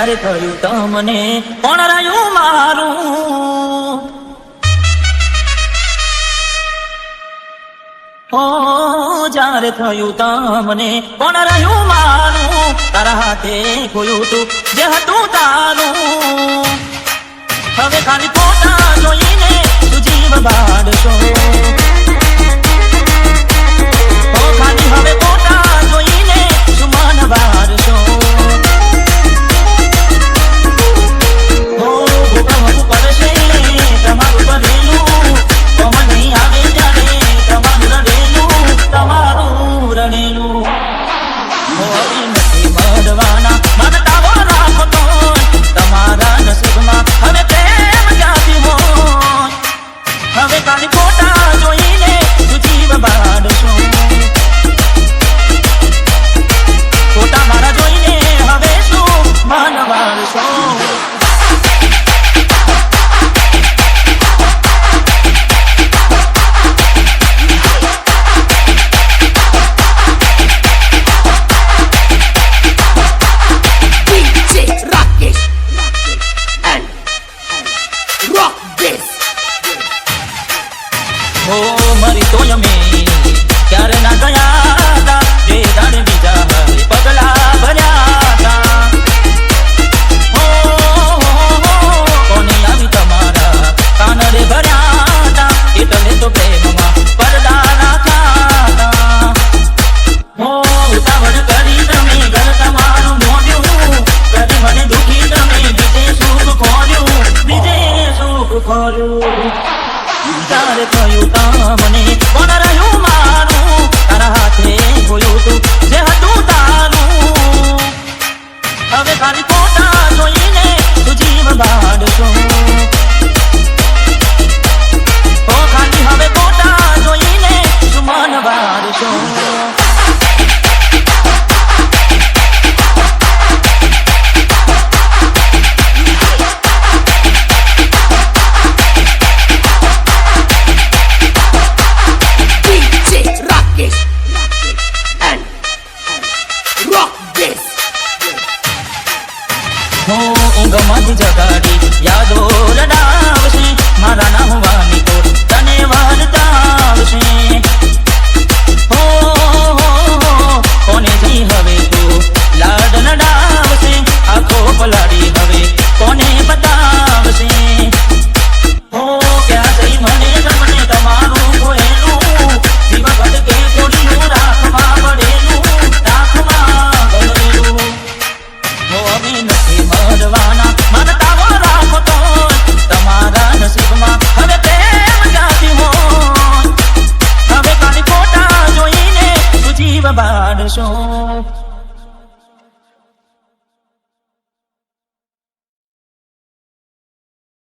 જ્યારે થયું તમને કોણ રહ્યું મારું ઓ જ્યારે થયું તમને કોણ રહ્યું મારું તારા હાથે ખોયું તું જે હતું તારું હવે ખાલી ફોટા જોઈને તું જીવ બાળશો ઓ ખાલી હવે ફોટા જોઈને તું મન બાળશો ઓ ભૂકંપ પડશે તમારું બનેલું તો મને આવે ત્યારે તમારું રડેલું તમારું રડેલું હવે નથી મળવાના માનતાઓ રાખો તો તમારા નસીબમાં હવે પ્રેમ ક્યાંથી હોય હવે ખાલી ફોટા જોઈને તું જીવ બાળશો ફોટા મારા જોઈને હવે શું મન બાળશો Oh, Maritoya me